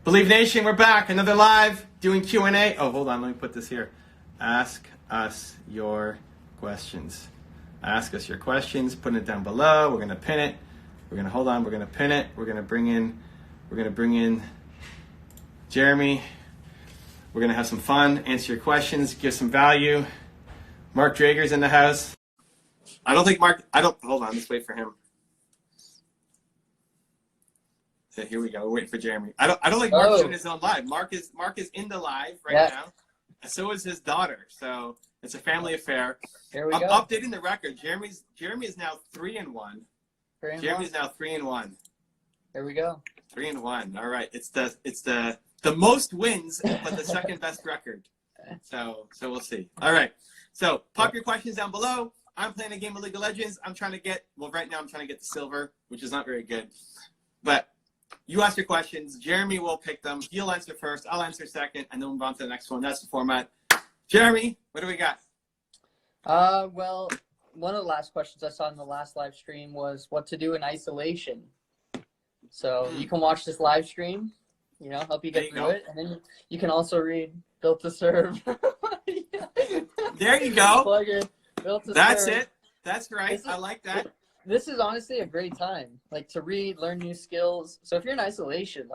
Believe Nation, we're back. Another live doing Q&A. Oh, hold on. Let me put this here. Ask us your questions. Ask us your questions. Put it down below. We're going to pin it. We're going to hold on. We're going to pin it. We're going to bring in Jeremy. We're going to have some fun, answer your questions, give some value. Mark Drager's in the house. Hold on. Let's wait for him. So here we go. We're waiting for Jeremy. I don't like Mark doing his own live. Mark is in the live right now. And so is his daughter. So it's a family affair. Here we I'm go. updating the record. Jeremy is now 3-1. Jeremy's now 3-1. There we go. 3-1. All right. It's the most wins, but the second best record. So we'll see. All right. So pop your questions down below. I'm playing a game of League of Legends. Right now I'm trying to get the silver, which is not very good. But you ask your questions. Jeremy will pick them. He'll answer first. I'll answer second, and then we'll move on to the next one. That's the format. Jeremy, what do we got? Well, one of the last questions I saw in the last live stream was what to do in isolation. So you can watch this live stream, help you get through it, and then you can also read Built to Serve. There you go. Plug in Built to That's Serve. it. That's right. I like that. This is honestly a great time, to read, learn new skills. So if you're in isolation,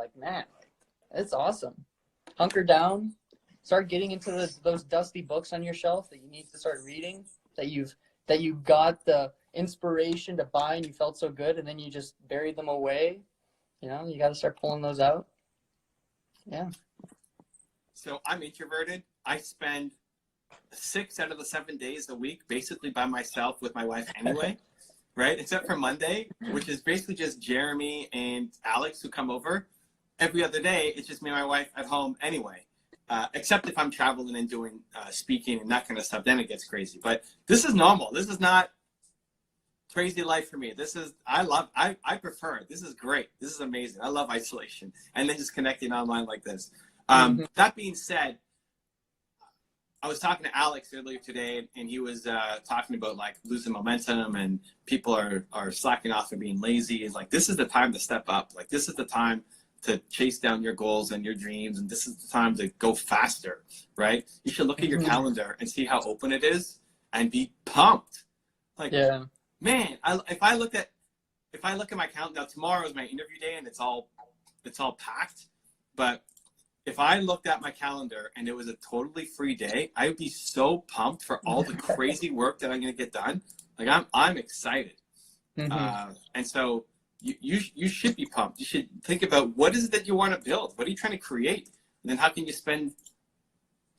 it's awesome. Hunker down, start getting into those dusty books on your shelf that you need to start reading, that you got the inspiration to buy and you felt so good, and then you just buried them away. You got to start pulling those out. Yeah. So I'm introverted. I spend 6 out of the 7 days a week basically by myself with my wife anyway. Right? Except for Monday, which is basically just Jeremy and Alex who come over. Every other day, it's just me and my wife at home anyway. Except if I'm traveling and doing speaking and that kind of stuff, then it gets crazy. But this is normal. This is not crazy life for me. I prefer it. This is great. This is amazing. I love isolation. And then just connecting online like this. That being said, I was talking to Alex earlier today, and he was talking about losing momentum and people are slacking off and being lazy. It's this is the time to step up. This is the time to chase down your goals and your dreams, and this is the time to go faster, right? You should look at your calendar and see how open it is and be pumped. Man, if I look at my calendar, now tomorrow is my interview day and it's all packed, but if I looked at my calendar and it was a totally free day, I would be so pumped for all the crazy work that I'm going to get done. I'm excited. And so you should be pumped. You should think about what is it that you want to build? What are you trying to create? And then how can you spend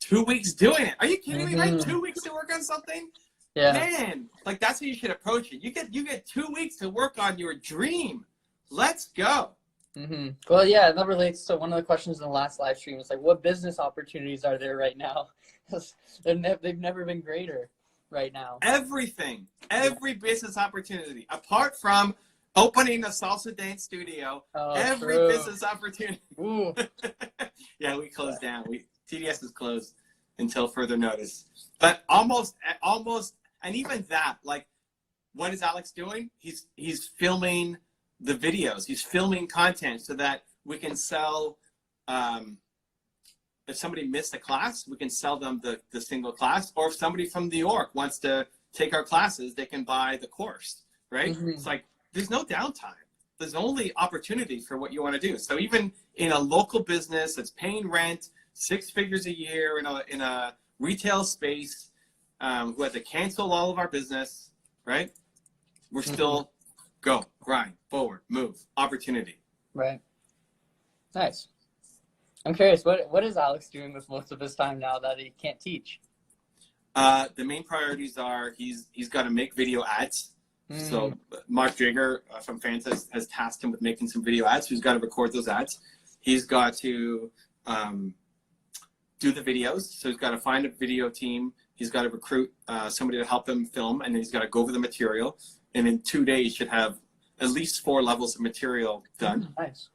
2 weeks doing it? Are you kidding me? 2 weeks to work on something? Yeah. Man, that's how you should approach it. You get 2 weeks to work on your dream. Let's go. Well, yeah, that relates to one of the questions in the last live stream. It's what business opportunities are there right now? They've never been greater right now. Every business opportunity, apart from opening a salsa dance studio, business opportunity. Ooh. Yeah, we closed down. TDS is closed until further notice. But almost, and even that, what is Alex doing? He's filming the videos. He's filming content so that we can sell, if somebody missed a class, we can sell them the single class, or if somebody from New York wants to take our classes, they can buy the course, right? It's there's no downtime. There's only opportunity for what you want to do. So even in a local business that's paying rent, 6 figures a year in a retail space, who had to cancel all of our business, right? We're still go, grind, forward, move, opportunity. Right. Nice. I'm curious, what is Alex doing with most of his time now that he can't teach? The main priorities are he's got to make video ads. So Mark Drager from Fans has tasked him with making some video ads. So he's got to record those ads. He's got to do the videos. So he's got to find a video team. He's got to recruit somebody to help him film, and then he's got to go over the material. And in 2 days, should have at least 4 levels of material done. Nice.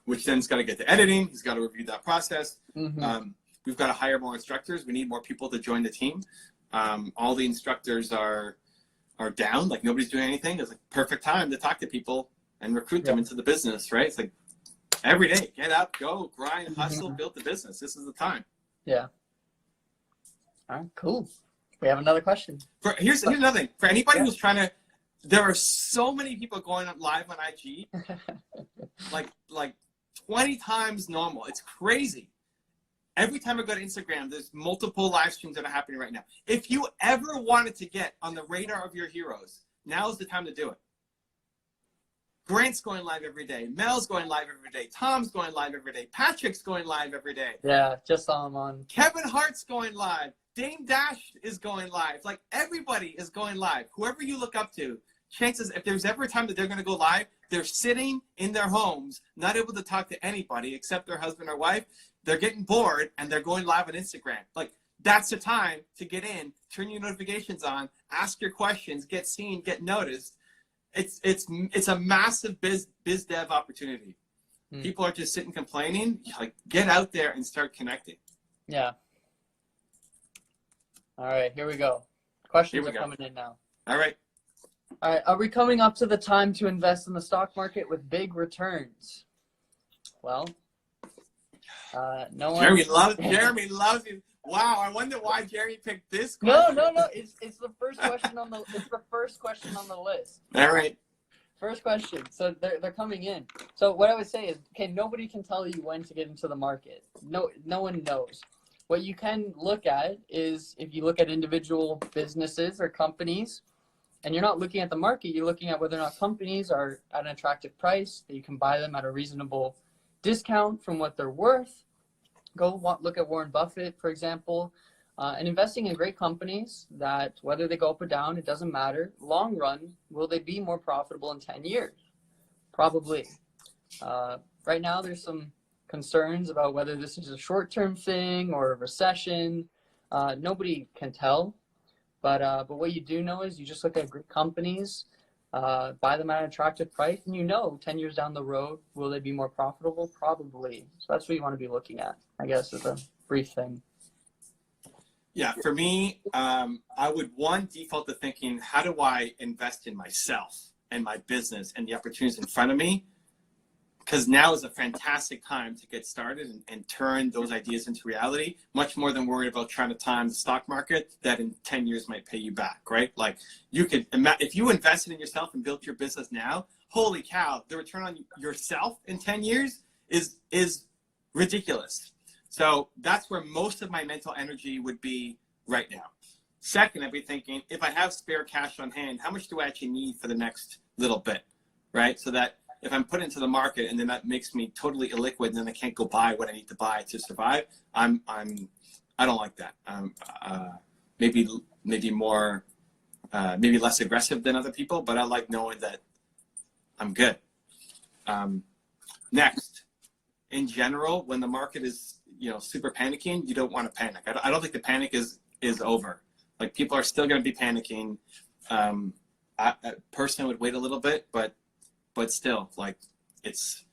Which then he's got to get to editing. He's got to review that process. We've got to hire more instructors. We need more people to join the team. All the instructors are down. Nobody's doing anything. It's perfect time to talk to people and recruit them into the business, right? It's Every day, get up, go, grind, hustle, Mhm. build the business. This is the time. Yeah. All right, cool. We have another question. Here's another thing. For anybody Yeah. who's trying to, there are so many people going up live on IG, like 20 times normal. It's crazy. Every time I go to Instagram, there's multiple live streams that are happening right now. If you ever wanted to get on the radar of your heroes, now is the time to do it. Grant's going live every day. Mel's going live every day. Tom's going live every day. Patrick's going live every day. Yeah, just saw him on. Kevin Hart's going live. Dame Dash is going live. Like, everybody is going live. Whoever you look up to, chances, if there's ever a time that they're going to go live, they're sitting in their homes, not able to talk to anybody except their husband or wife. They're getting bored, and they're going live on Instagram. Like, that's the time to get in, turn your notifications on, ask your questions, get seen, get noticed. It's a massive biz dev opportunity. People are just sitting complaining. Like, get out there and start connecting. Yeah. All right, here we go. Questions are coming in now. All right. All right, are we coming up to the time to invest in the stock market with big returns? Well, no one. Jeremy loves you. Wow, I wonder why Jeremy picked this question. No. It's the first question on the list. All right. First question. So they're coming in. So what I would say is, okay, nobody can tell you when to get into the market. No one knows. What you can look at is, if you look at individual businesses or companies, and you're not looking at the market, you're looking at whether or not companies are at an attractive price, that you can buy them at a reasonable discount from what they're worth. Look at Warren Buffett, for example, and investing in great companies that, whether they go up or down, it doesn't matter. Long run, will they be more profitable in 10 years? Probably. Right now, there's some concerns about whether this is a short-term thing or a recession. Nobody can tell. But what you do know is, you just look at great companies, buy them at an attractive price, and 10 years down the road, will they be more profitable? Probably. So that's what you want to be looking at, I guess, is a brief thing. Yeah, for me, I would default to thinking, how do I invest in myself and my business and the opportunities in front of me? Because now is a fantastic time to get started and turn those ideas into reality, much more than worried about trying to time the stock market that in 10 years might pay you back, right? Like, you could, if you invested in yourself and built your business now, holy cow, the return on yourself in 10 years is ridiculous. So that's where most of my mental energy would be right now. Second, I'd be thinking, if I have spare cash on hand, how much do I actually need for the next little bit, right? So that if I'm put into the market and then that makes me totally illiquid and then I can't go buy what I need to buy to survive, I don't like that. Maybe more, maybe less aggressive than other people, but I like knowing that I'm good. Next, in general, when the market is super panicking, you don't want to panic. I don't think the panic is over. Like, people are still going to be panicking. I personally would wait a little bit, but still, like, it's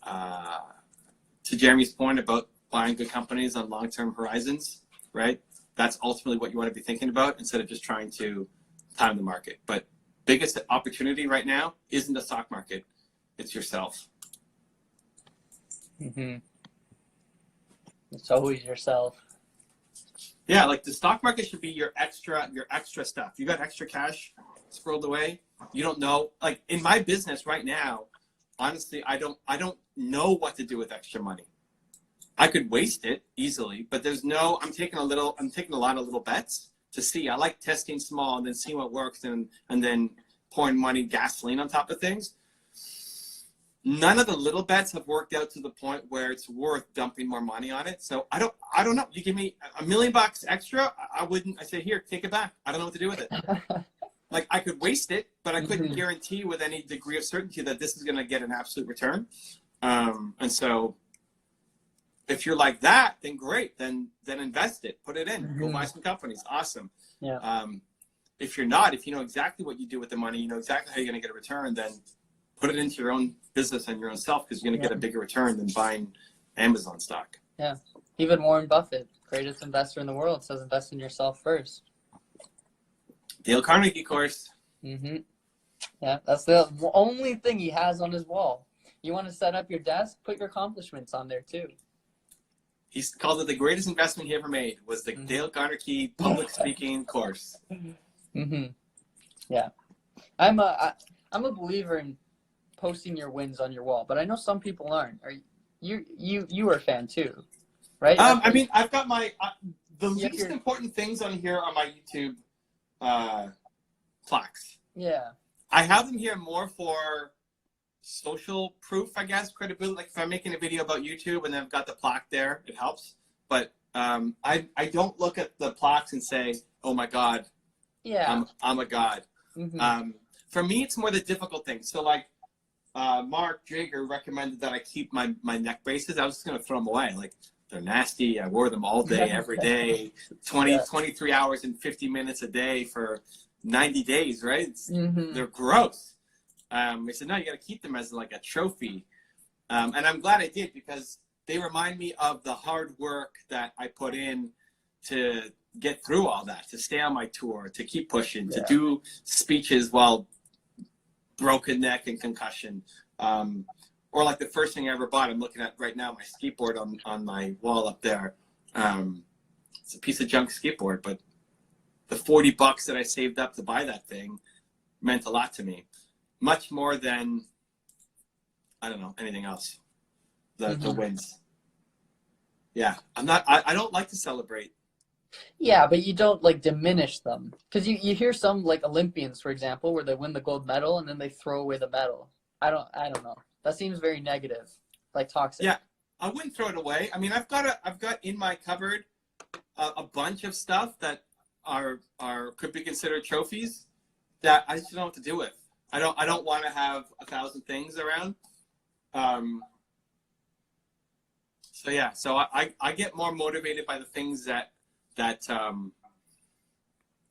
to Jeremy's point about buying good companies on long-term horizons, right? That's ultimately what you want to be thinking about, instead of just trying to time the market. But biggest opportunity right now isn't the stock market, it's yourself. Mm-hmm. It's always yourself. Yeah, like, the stock market should be your extra stuff. You got extra cash squirreled away. You don't know, like, in my business right now, honestly, I don't know what to do with extra money. I could waste it easily, but I'm taking a lot of little bets to see. I like testing small and then seeing what works, and then pouring gasoline on top of things. None of the little bets have worked out to the point where it's worth dumping more money on it. So I don't know. You give me $1 million extra, I say, here, take it back. I don't know what to do with it. Like, I could waste it, but I couldn't guarantee with any degree of certainty that this is going to get an absolute return. And so if you're like that, then great. Then invest it. Put it in. Go buy some companies. Awesome. Yeah. If you're not, if you know exactly what you do with the money, you know exactly how you're going to get a return, then put it into your own business and your own self, because you're going to get a bigger return than buying Amazon stock. Yeah. Even Warren Buffett, greatest investor in the world, says invest in yourself first. Dale Carnegie course. Mm-hmm. Yeah, that's the only thing he has on his wall. You want to set up your desk, put your accomplishments on there too. He's called it the greatest investment he ever made was the Dale Carnegie public speaking course. Mm-hmm. Yeah. I'm a believer in posting your wins on your wall, but I know some people aren't. Are you are a fan too, right? I mean, I've got my the Yeah, least important things on here are my YouTube plaques. Yeah. I have them here more for social proof, I guess, credibility. Like if I'm making a video about YouTube and I've got the plaque there, it helps. But I don't look at the plaques and say, oh my God, Yeah. I'm a god. Mm-hmm. For me, it's more the difficult things. So like Mark Jager recommended that I keep my neck braces. I was just going to throw them away. Like they're nasty. I wore them all day, every day, 23 hours and 50 minutes a day for 90 days, right? They're gross. I said, no, you got to keep them as like a trophy. And I'm glad I did because they remind me of the hard work that I put in to get through all that, to stay on my tour, to keep pushing, to do speeches while broken neck and concussion. Or like the first thing I ever bought, I'm looking at right now, my skateboard on my wall up there. It's a piece of junk skateboard, but the $40 that I saved up to buy that thing meant a lot to me. Much more than, I don't know, anything else. The wins. Yeah, I don't like to celebrate. Yeah, but you don't like diminish them. Because you hear some like Olympians, for example, where they win the gold medal and then they throw away the medal. I don't know. That seems very negative, like toxic. Yeah, I wouldn't throw it away. I mean, I've got in my cupboard a bunch of stuff that could be considered trophies that I just don't know what to do with. I don't want to have 1,000 things around. So yeah, so I get more motivated by the things that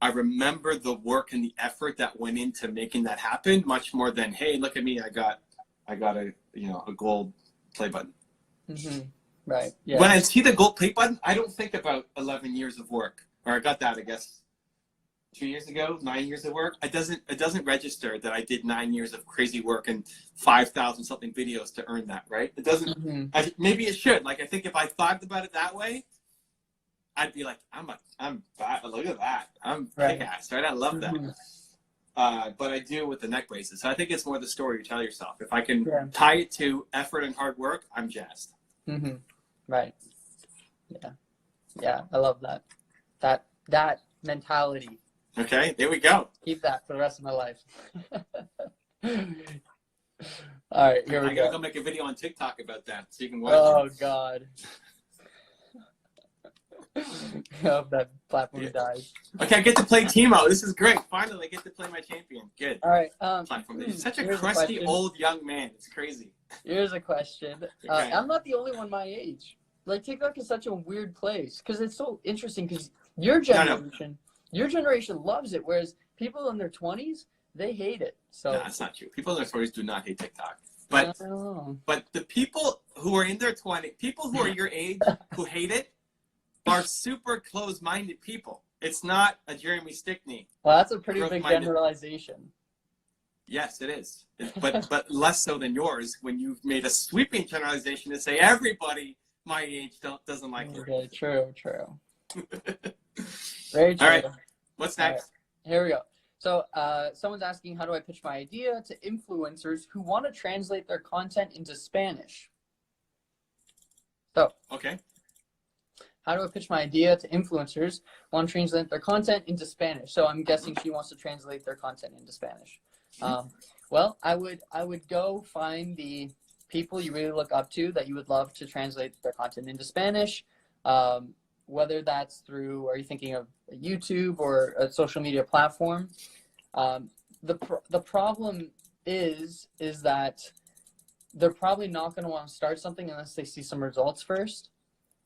I remember the work and the effort that went into making that happen, much more than, hey, look at me, I got a gold play button. Right. Yeah. When I see the gold play button, I don't think about 11 years of work, or I got that, I guess, 2 years ago, 9 years of work. It doesn't register that I did 9 years of crazy work and 5,000 something videos to earn that, right? It doesn't. Maybe it should. Like I think if I thought about it that way, I'd be like, look at that, I'm kick-ass, right? I love that. But I do with the neck braces. So I think it's more the story you tell yourself. If I can tie it to effort and hard work, I'm jazzed. Right. Yeah. Yeah. I love that. That mentality. Okay, there we go. Keep that for the rest of my life. All right, here we go. I gotta go make a video on TikTok about that so you can watch Oh, it. God. I hope that platform dies. Okay, I get to play Timo. This is great. Finally, I get to play my champion. Good. All right. Platform. He's such a crusty old young man. It's crazy. Here's a question. Okay. I'm not the only one my age. Like TikTok is such a weird place because it's so interesting because your generation loves it, whereas people in their 20s, they hate it. So no, that's not true. People in their 20s do not hate TikTok. But the people who are in their 20s, people who are your age who hate it, are super close-minded people. It's not a Jeremy Stickney. Well, that's a pretty big generalization. Yes, it is. But less so than yours when you've made a sweeping generalization to say everybody my age doesn't like it. Okay, true. Very true. All right, what's next? Right. Here we go. So someone's asking, how do I pitch my idea to influencers who want to translate their content into Spanish? So, okay. How do I pitch my idea to influencers who want to translate their content into Spanish? So I'm guessing she wants to translate their content into Spanish. Well, I would go find the people you really look up to that you would love to translate their content into Spanish. Whether that's through, are you thinking of YouTube or a social media platform? The problem is that they're probably not going to want to start something unless they see some results first.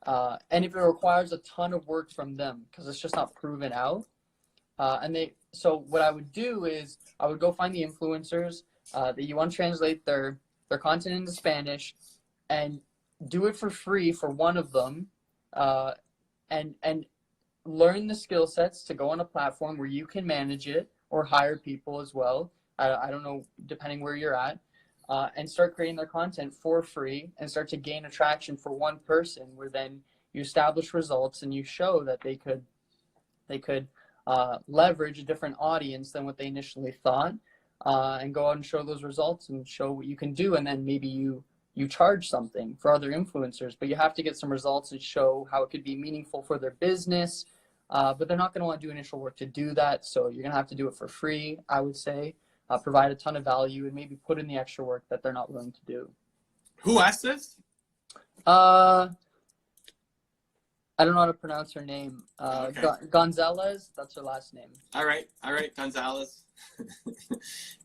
And if it requires a ton of work from them, because it's just not proven out. So what I would do is I would go find the influencers that you want to translate their content into Spanish and do it for free for one of them. And learn the skill sets to go on a platform where you can manage it or hire people as well. I don't know, depending where you're at. and start creating their content for free and start to gain attraction for one person, where then you establish results and you show that they could leverage a different audience than what they initially thought, and go out and show those results and show what you can do. And then maybe you charge something for other influencers, but you have to get some results and show how it could be meaningful for their business. But they're not going to want to do initial work to do that. So you're going to have to do it for free, I would say. Provide a ton of value and maybe put in the extra work that they're not willing to do. Who asked this? I don't know how to pronounce her name. Okay. Gonzalez, that's her last name. All right, Gonzalez.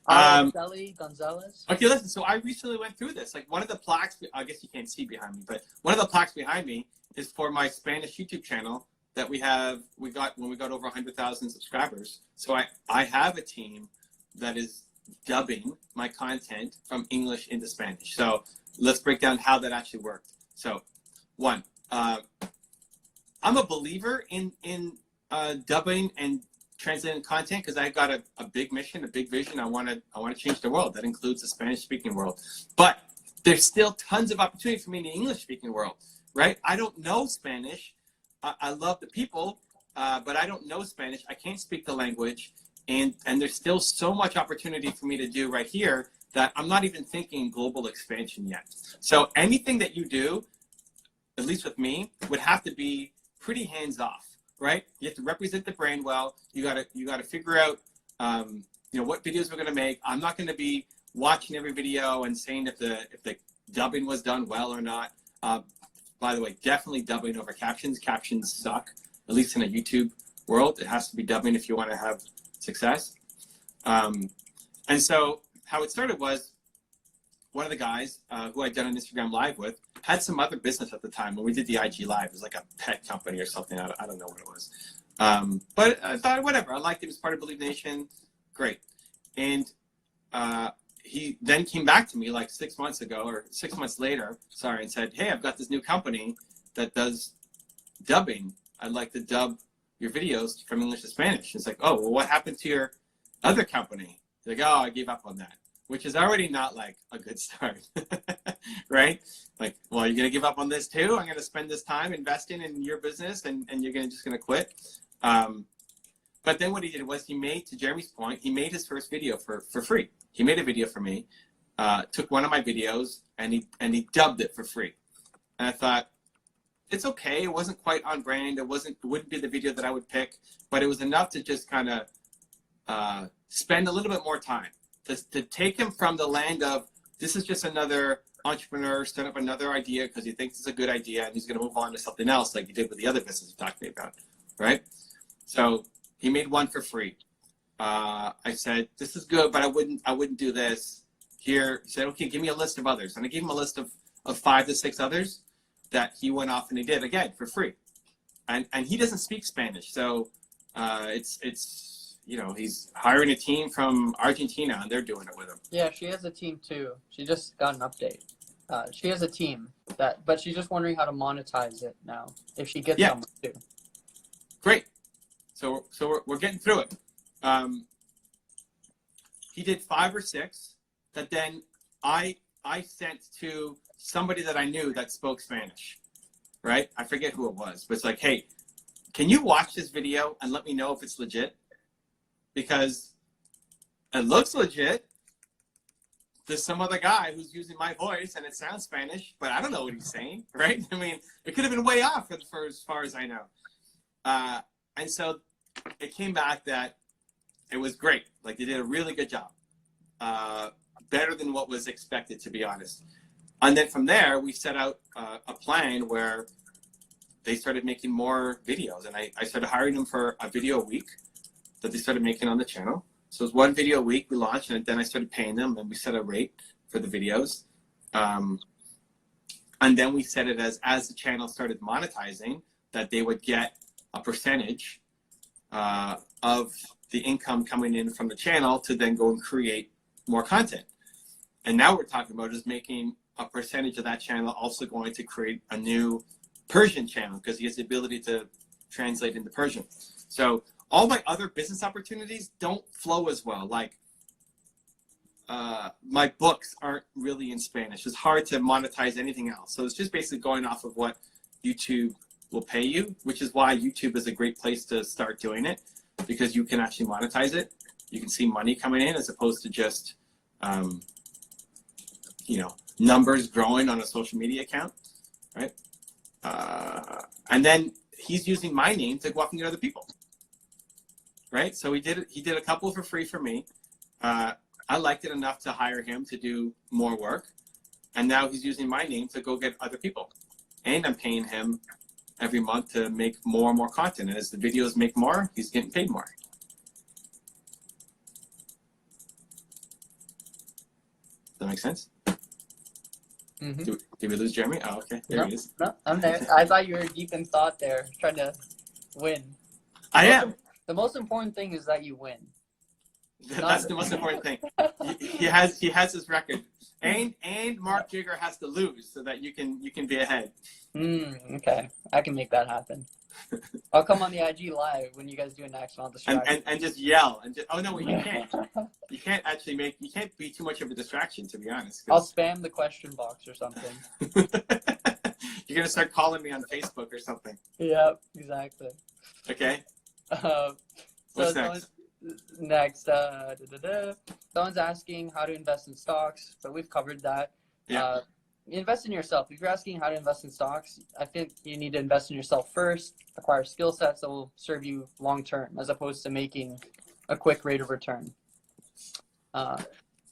Gonzalez. Okay, listen. So I recently went through this. Like, one of the plaques, I guess you can't see behind me, but one of the plaques behind me is for my Spanish YouTube channel that we got when we got over 100,000 subscribers. So I have a team that is dubbing my content from English into Spanish. So let's break down how that actually worked. So, one, I'm a believer in dubbing and translating content because I got a big mission, a big vision. I want to change the world. That includes the Spanish-speaking world. But there's still tons of opportunity for me in the English-speaking world, right? I don't know Spanish. I love the people, but I don't know Spanish. I can't speak the language, and there's still so much opportunity for me to do right here that I'm not even thinking global expansion yet. So anything that you do, at least with me, would have to be pretty hands off, right? You have to represent the brand well. You gotta figure out, what videos we're gonna make. I'm not gonna be watching every video and saying if the dubbing was done well or not. By the way, definitely dubbing over captions. Captions suck, at least in a YouTube world. It has to be dubbing if you want to have success. And so how it started was one of the guys who I'd done an Instagram Live with had some other business at the time when we did the IG Live. It was like a pet company or something. I don't know what it was. But I thought, whatever. I liked it. It was part of Believe Nation. Great. And he then came back to me like 6 months ago, or 6 months later, and said, hey, I've got this new company that does dubbing. I'd like to dub your videos from English to Spanish. It's like, oh, well, what happened to your other company? He's like, oh, I gave up on that, which is already not like a good start, right? Like, well, you're going to give up on this too? I'm going to spend this time investing in your business and you're just going to quit? But then what he did was he made, to Jeremy's point, he made his first video for free. He made a video for me, took one of my videos, and he dubbed it for free. And I thought, it's okay. It wasn't quite on brand. It wouldn't be the video that I would pick, but it was enough to just kind of spend a little bit more time to take him from the land of this is just another entrepreneur set up another idea because he thinks it's a good idea and he's going to move on to something else like he did with the other business we talked about, right? So he made one for free. I said, this is good, but I wouldn't do this. Here, he said, okay, give me a list of others. And I gave him a list of 5 to 6 others that he went off and he did, again, for free. And he doesn't speak Spanish. So it's he's hiring a team from Argentina and they're doing it with him. Yeah, she has a team too. She just got an update. She has a team but she's just wondering how to monetize it now, if she gets someone too. Great. So we're getting through it. He did 5 or 6 that then I sent to somebody that I knew that spoke Spanish, right? I forget who it was, but it's like, hey, can you watch this video and let me know if it's legit? Because it looks legit. There's some other guy who's using my voice and it sounds Spanish, but I don't know what he's saying, right? I mean, it could have been way off for as far as I know. And so it came back that it was great. Like, they did a really good job. Better than what was expected, to be honest. And then from there, we set out a plan where they started making more videos. And I started hiring them for a video a week that they started making on the channel. So it was 1 video a week we launched, and then I started paying them, and we set a rate for the videos. And then we set it as the channel started monetizing, that they would get a percentage of the income coming in from the channel to then go and create more content. And now we're talking about is making a percentage of that channel also going to create a new Persian channel because he has the ability to translate into Persian. So all my other business opportunities don't flow as well. Like my books aren't really in Spanish. It's hard to monetize anything else. So it's just basically going off of what YouTube will pay you, which is why YouTube is a great place to start doing it, because you can actually monetize it. You can see money coming in as opposed to just, numbers growing on a social media account, right? And then he's using my name to go off and get other people, right? So he did a couple for free for me. I liked it enough to hire him to do more work. And now he's using my name to go get other people. And I'm paying him every month to make more and more content. And as the videos make more, he's getting paid more. Does that make sense? Mm-hmm. Did we lose Jeremy? Oh, okay. There he is. No, I'm there. I thought you were deep in thought there, trying to win. I am. The most important thing is that you win. That's the most important thing. He has his record, and Mark Jigger has to lose so that you can be ahead. Okay, I can make that happen. I'll come on the IG live when you guys do an action on distraction. And just yell and just you can't. You can't actually you can't be too much of a distraction, to be honest. I'll spam the question box or something. You're gonna start calling me on Facebook or something. Yep, exactly. Okay. What's next? Someone's asking how to invest in stocks, but we've covered that. Yeah. Invest in yourself. If you're asking how to invest in stocks, I think you need to invest in yourself first, acquire skill sets that will serve you long term, as opposed to making a quick rate of return. How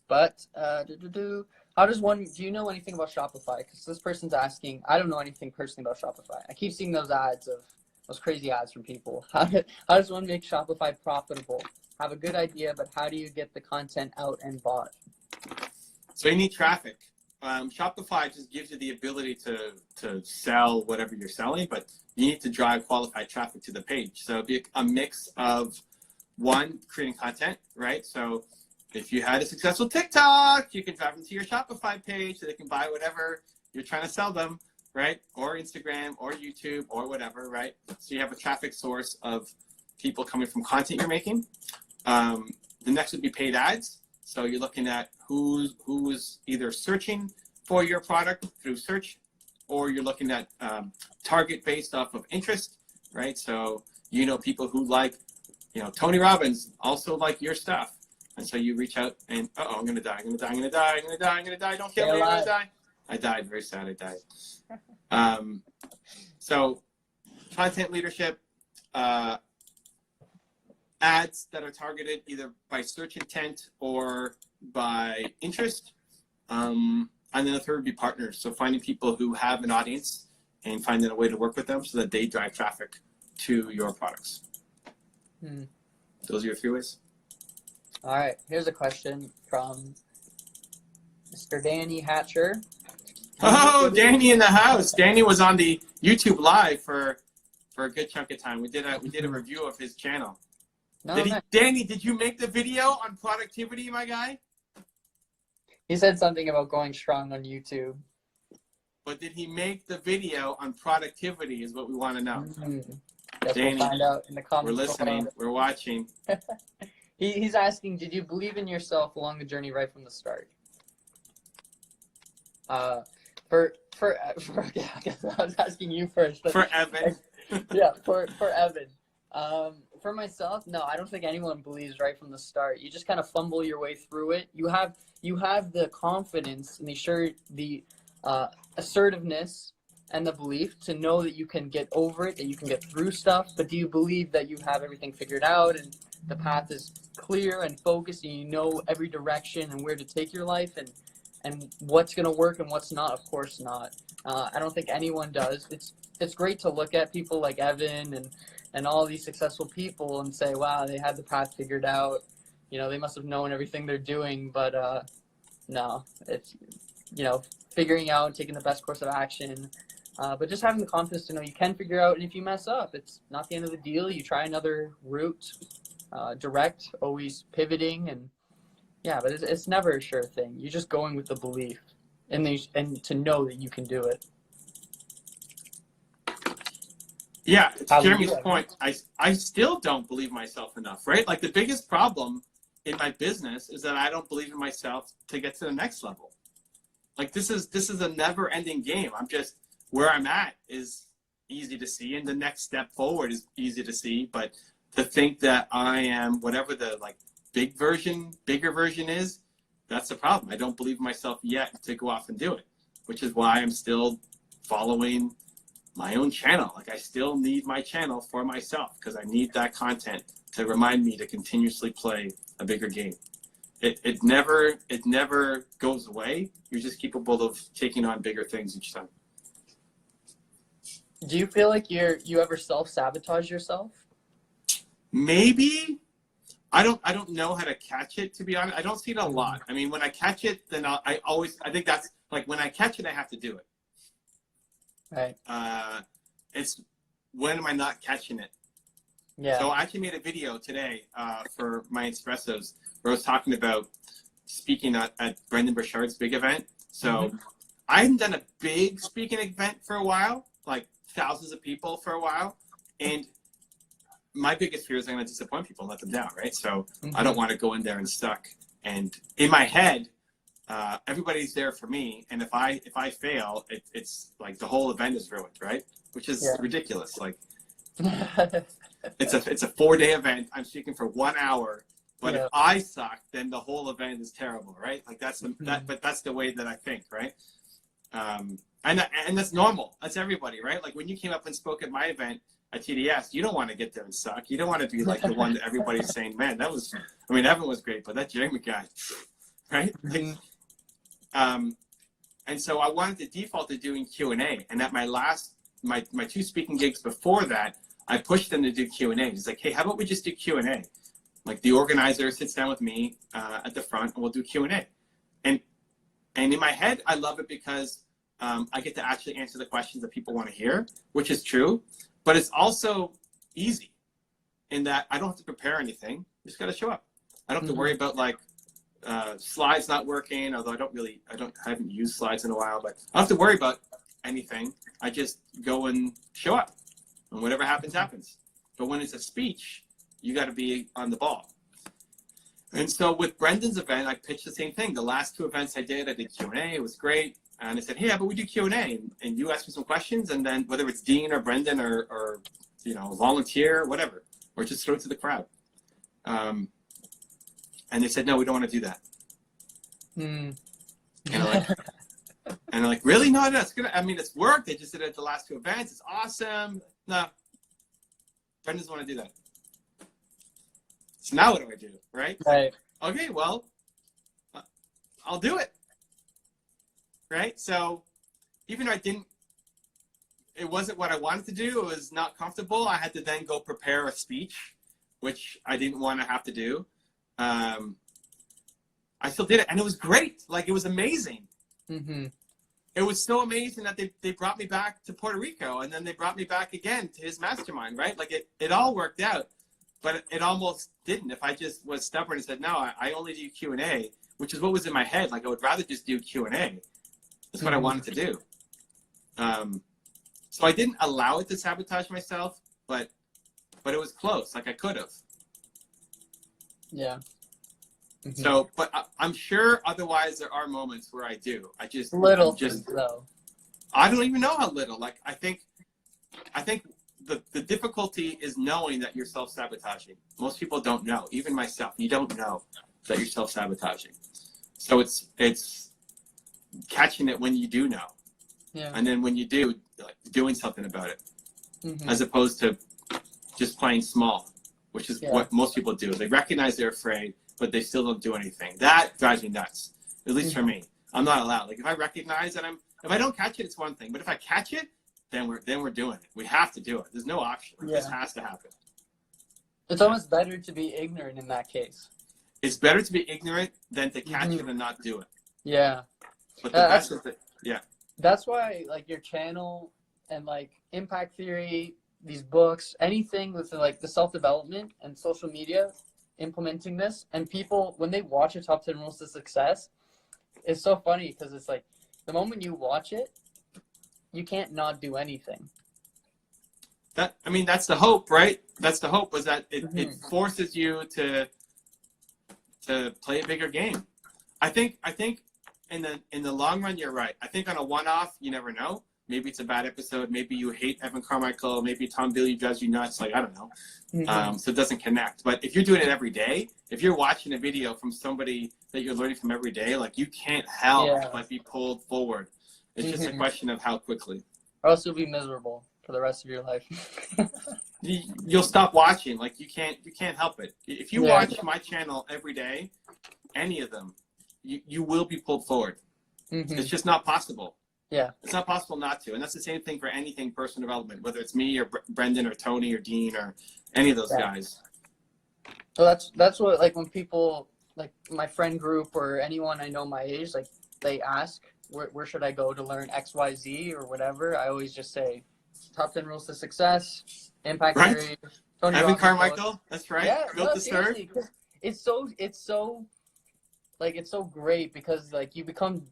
does one, do you know anything about Shopify? Because this person's asking, I don't know anything personally about Shopify. I keep seeing those crazy ads from people. How does one make Shopify profitable? Have a good idea, but how do you get the content out and bought? So you need traffic. Shopify just gives you the ability to sell whatever you're selling, but you need to drive qualified traffic to the page. So it'd be a mix of, one, creating content, right? So if you had a successful TikTok, you can drive them to your Shopify page so they can buy whatever you're trying to sell them, right? Or Instagram or YouTube or whatever, right? So you have a traffic source of people coming from content you're making. The next would be paid ads. So you're looking at who's either searching for your product through search, or you're looking at target based off of interest, right? So people who like, Tony Robbins also like your stuff. And so you reach out and, I'm going to die, don't kill me, I'm going to die. I died, very sad, I died. So content leadership, ads that are targeted either by search intent or by interest. And then the third would be partners. So finding people who have an audience and finding a way to work with them so that they drive traffic to your products. Those are your 3 ways. All right, here's a question from Mr. Danny Hatcher. Oh, Danny in the house. Danny was on the YouTube live for a good chunk of time. We did a review of his channel. Danny, did you make the video on productivity, my guy? He said something about going strong on YouTube. But did he make the video on productivity is what we want to know. Guess Danny, we'll find out in the comments. We're listening. We're watching. He's asking, did you believe in yourself along the journey right from the start? Okay, I guess I was asking you first. For Evan. Yeah, for Evan. For myself, no, I don't think anyone believes right from the start. You just kind of fumble your way through it. You have the confidence and the assertiveness and the belief to know that you can get over it, that you can get through stuff. But do you believe that you have everything figured out and the path is clear and focused and you know every direction and where to take your life and what's going to work and what's not? Of course not. I don't think anyone does. It's great to look at people like Evan and all these successful people and say, wow, they had the path figured out. They must have known everything they're doing. But no, it's, figuring out and taking the best course of action. But just having the confidence to know you can figure out. And if you mess up, it's not the end of the deal. You try another route, direct, always pivoting. And yeah, but it's never a sure thing. You're just going with the belief and to know that you can do it. Yeah, to Jeremy's point, I still don't believe myself enough, right? Like the biggest problem in my business is that I don't believe in myself to get to the next level. Like this is a never-ending game. I'm just where I'm at is easy to see, and the next step forward is easy to see. But to think that I am whatever the like bigger version is, that's the problem. I don't believe in myself yet to go off and do it, which is why I'm still following my own channel. Like I still need my channel for myself because I need that content to remind me to continuously play a bigger game. It never goes away. You're just capable of taking on bigger things each time. Do you feel like you ever self-sabotage yourself? Maybe. I don't know how to catch it, to be honest. I don't see it a lot. I mean, when I catch it, then I think that's like when I catch it, I have to do it. Right. It's when am I not catching it? Yeah. So I actually made a video today for my espressos where I was talking about speaking at Brendan Burchard's big event. So I hadn't done a big speaking event for a while, like thousands of people for a while. And my biggest fear is I'm going to disappoint people and let them down, right? So I don't want to go in there and suck. And in my head, everybody's there for me. And if I fail, it's like the whole event is ruined, right? Which is ridiculous. Like it's a 4-day event. I'm speaking for 1 hour. But if I suck, then the whole event is terrible, right? Like but that's the way that I think, right? And that's normal. That's everybody, right? Like when you came up and spoke at my event at TDS, you don't want to get there and suck. You don't want to be like the one that everybody's saying, man, Evan was great, but that Jeremy guy, right? Like, and so I wanted to default to doing Q&A. And at my 2 speaking gigs before that, I pushed them to do Q&A. It's like, hey, how about we just do Q&A? Like the organizer sits down with me at the front and we'll do Q&A. And in my head, I love it because I get to actually answer the questions that people want to hear, which is true. But it's also easy in that I don't have to prepare anything. You just got to show up. I don't have to worry about like slides not working, although I haven't used slides in a while, but I don't have to worry about anything. I just go and show up and whatever happens, happens. But when it's a speech, you got to be on the ball. And so with Brendan's event, I pitched the same thing. The last 2 events I did Q&A. It was great. And I said, hey, how about we do Q&A? And you ask me some questions, and then whether it's Dean or Brendan or volunteer, whatever, or just throw it to the crowd. And they said, no, we don't want to do that. And I'm like, really? No, it's good. I mean, it's worked. They just did it at the last 2 events. It's awesome. No, Brendan doesn't want to do that. So now what do I do, right? Right. Okay, well, I'll do it. Right? So even though it wasn't what I wanted to do, it was not comfortable, I had to then go prepare a speech, which I didn't want to have to do. I still did it, and it was great. Like, it was amazing. It was so amazing that they brought me back to Puerto Rico, and then they brought me back again to his mastermind, right? Like, it all worked out, but it almost didn't. If I just was stubborn and said, no, I only do Q&A, which is what was in my head. Like, I would rather just do Q&A. That's what I wanted to do. So I didn't allow it to sabotage myself, but it was close. Like I could have. Yeah. So, but I'm sure otherwise there are moments where I do. I just though. I don't even know how little. Like I think the difficulty is knowing that you're self-sabotaging. Most people don't know. Even myself, you don't know that you're self-sabotaging. So it's catching it when you do know. Yeah. And then when you do, like, doing something about it. As opposed to just playing small, which is what most people do. They recognize they're afraid, but they still don't do anything. That drives me nuts, at least for me. I'm not allowed. Like if I recognize that if I don't catch it, it's one thing. But if I catch it, then we're doing it. We have to do it. There's no option. Like, this has to happen. It's almost better to be ignorant in that case. It's better to be ignorant than to catch it and not do it. Yeah. But the best is that's why, like, your channel and, like, impact theory, these books, anything with, like, the self-development and social media, implementing this, and people, when they watch a Top 10 Rules to Success, it's so funny because it's like, the moment you watch it, you can't not do anything. That's the hope, right? That's the hope, was that it forces you to to play a bigger game. I think in the long run, you're right. I think on a one-off, you never know. Maybe it's a bad episode. Maybe you hate Evan Carmichael. Maybe Tom Billy drives you nuts. Like, I don't know. So it doesn't connect. But if you're doing it every day, if you're watching a video from somebody that you're learning from every day, like, you can't help but be pulled forward. It's just a question of how quickly. Or else you'll be miserable for the rest of your life. You'll stop watching. Like, you can't help it. If you watch my channel every day, any of them, you will be pulled forward. It's just not possible. Yeah. It's not possible not to. And that's the same thing for anything personal development, whether it's me or Brendan or Tony or Dean or any of those guys. So that's what, like, when people, like my friend group or anyone I know my age, like, they ask, where should I go to learn XYZ or whatever? I always just say, Top 10 Rules to Success, Impact Theory, Tony Evan Robbins Carmichael, book. that's right. Yeah, Built to serve. It's so great because, like, you become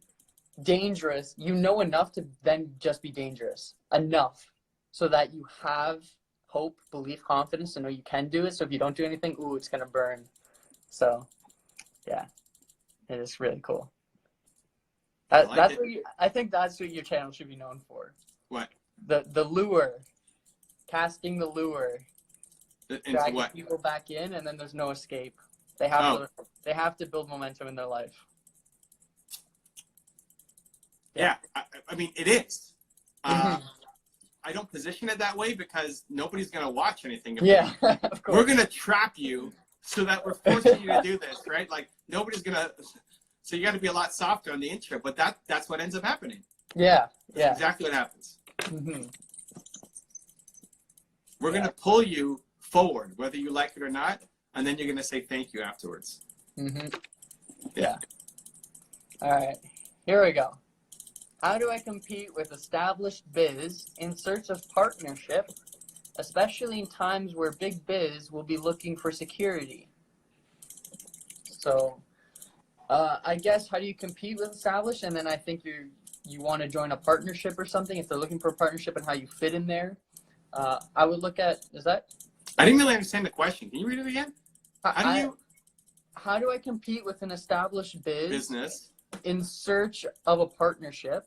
dangerous. You know enough to then just be dangerous enough so that you have hope, belief, confidence to know you can do it. So if you don't do anything, ooh, it's gonna burn. So yeah, it is really cool. I think that's what your channel should be known for. What? The lure, casting the lure, dragging what? people back in, and then there's no escape. They have to build momentum in their life. Yeah, I mean, it is. I don't position it that way because nobody's going to watch anything. Yeah, of course. We're going to trap you so that we're forcing you to do this, right? Like, nobody's going to... So you got to be a lot softer on the intro, but that's what ends up happening. Yeah, That's exactly what happens. We're going to pull you forward, whether you like it or not, and then you're going to say thank you afterwards. Yeah. All right, here we go. How do I compete with established biz in search of partnership, especially in times where big biz will be looking for security? So, I guess, how do you compete with established? And then I think you want to join a partnership or something if they're looking for a partnership and how you fit in there. I would look at, I didn't really understand the question. Can you read it again? How do I compete with an established business in search of a partnership,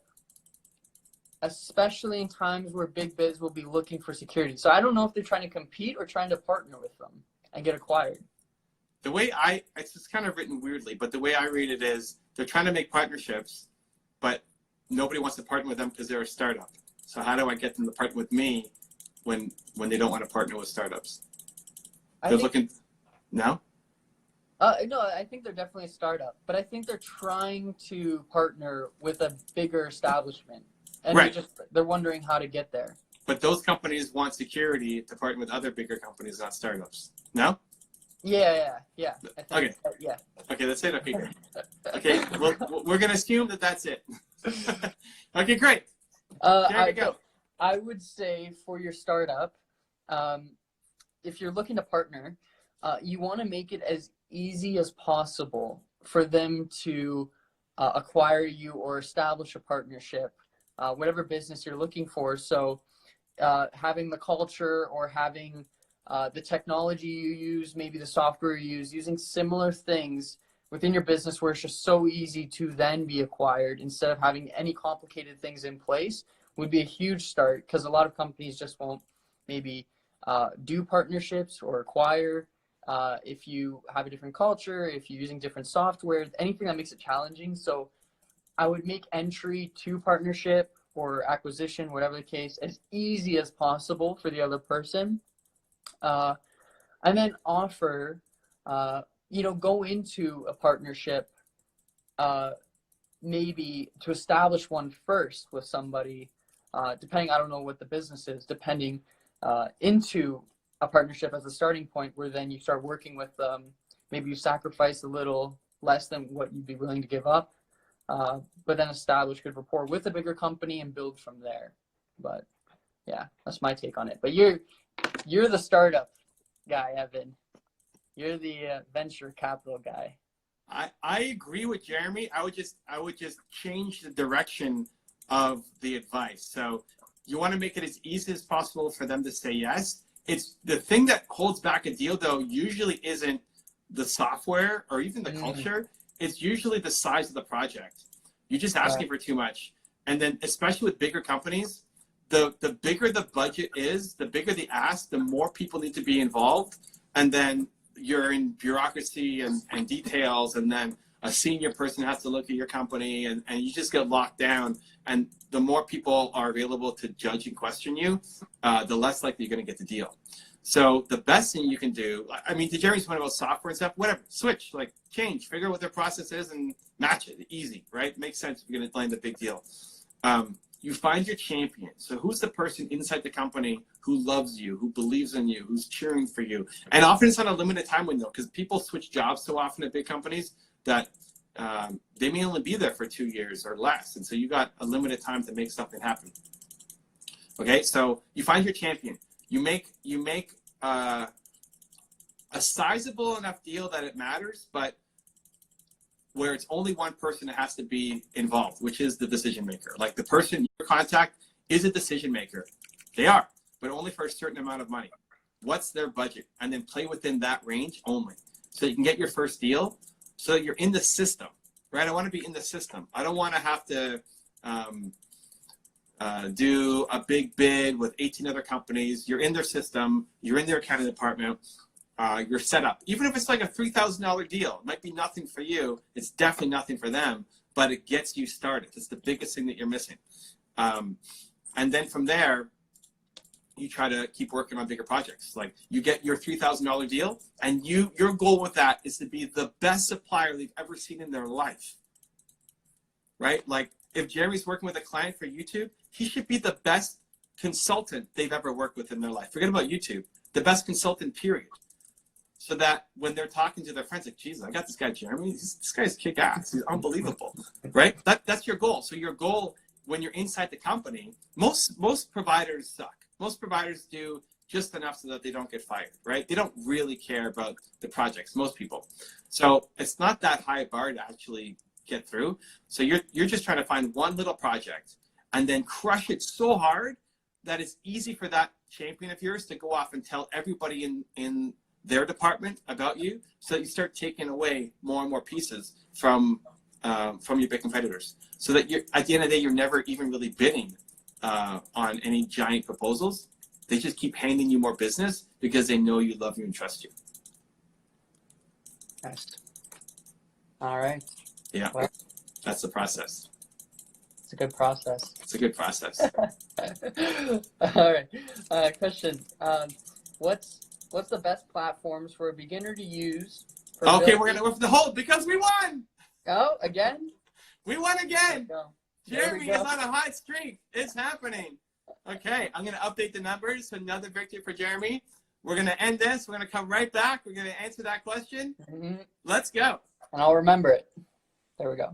especially in times where big biz will be looking for security? So I don't know if they're trying to compete or trying to partner with them and get acquired. The way it's just kind of written weirdly, but the way I read it is they're trying to make partnerships, but nobody wants to partner with them because they're a startup. So how do I get them to partner with me when they don't want to partner with startups? No? No, I think they're definitely a startup, but I think they're trying to partner with a bigger establishment, and they're wondering how to get there. But those companies want security to partner with other bigger companies, not startups. No? Yeah. I think, okay. Okay, that's it. Okay, good. Okay, well, we're gonna assume that's it. Okay, great. There we go. I would say for your startup, if you're looking to partner, you want to make it as easy as possible for them to acquire you or establish a partnership, whatever business you're looking for. So having the culture or having the technology you use, maybe the software you use, using similar things within your business where it's just so easy to then be acquired instead of having any complicated things in place would be a huge start, because a lot of companies just won't maybe do partnerships or acquire. If you have a different culture, if you're using different software, anything that makes it challenging. So I would make entry to partnership or acquisition, whatever the case, as easy as possible for the other person. And then offer, go into a partnership, maybe to establish one first with somebody, depending, I don't know what the business is, depending into a partnership as a starting point, where then you start working with them. Maybe you sacrifice a little less than what you'd be willing to give up, but then establish good rapport with a bigger company and build from there. But yeah, that's my take on it. But you're the startup guy, Evan. You're the venture capital guy. I agree with Jeremy. I would just change the direction of the advice. So you want to make it as easy as possible for them to say yes. It's the thing that holds back a deal, though, usually isn't the software or even the culture, it's usually the size of the project. You're just asking for too much. And then especially with bigger companies, the bigger the budget is, the bigger the ask, the more people need to be involved. And then you're in bureaucracy and details, and then a senior person has to look at your company, and you just get locked down. And the more people are available to judge and question you, the less likely you're going to get the deal. So the best thing you can do, I mean, to Jeremy's point about software and stuff, whatever, switch, like change, figure out what their process is and match it. Easy, right? Makes sense if you're going to land a big deal. You find your champion. So who's the person inside the company who loves you, who believes in you, who's cheering for you? And often it's on a limited time window because people switch jobs so often at big companies that they may only be there for 2 years or less. And so you got a limited time to make something happen. Okay, so you find your champion. You make a sizable enough deal that it matters, but where it's only one person that has to be involved, which is the decision maker. Like the person you contact is a decision maker. They are, but only for a certain amount of money. What's their budget? And then play within that range only. So you can get your first deal so that you're in the system, right? I want to be in the system. I don't want to have to do a big bid with 18 other companies. You're in their system. You're in their accounting department. You're set up. Even if it's like a $3,000 deal, it might be nothing for you. It's definitely nothing for them, but it gets you started. It's the biggest thing that you're missing. And then from there, you try to keep working on bigger projects. Like you get your $3,000 deal, and your goal with that is to be the best supplier they've ever seen in their life, right? Like if Jeremy's working with a client for YouTube, he should be the best consultant they've ever worked with in their life. Forget about YouTube, the best consultant, period. So that when they're talking to their friends, like, Jesus, I got this guy, Jeremy. This guy's kick ass. He's unbelievable, right? That's your goal. So your goal when you're inside the company, most providers suck. Most providers do just enough so that they don't get fired, right? They don't really care about the projects, most people. So it's not that high a bar to actually get through. So you're just trying to find one little project and then crush it so hard that it's easy for that champion of yours to go off and tell everybody in their department about you, so that you start taking away more and more pieces from your big competitors. So that you're, at the end of the day, you're never even really bidding on any giant proposals. They just keep handing you more business because they know you, love you, and trust you. Nice. All right. Yeah, well, that's the process. It's a good process. It's a good process. All right. Question. What's the best platforms for a beginner to use? Okay, we're gonna go for the hold because we won. Oh, again? We won again. Jeremy go. is on a hot streak. It's happening. Okay, I'm gonna update the numbers. So another victory for Jeremy. We're gonna end this. We're gonna come right back. We're gonna answer that question. Let's go. And I'll remember it. There we go.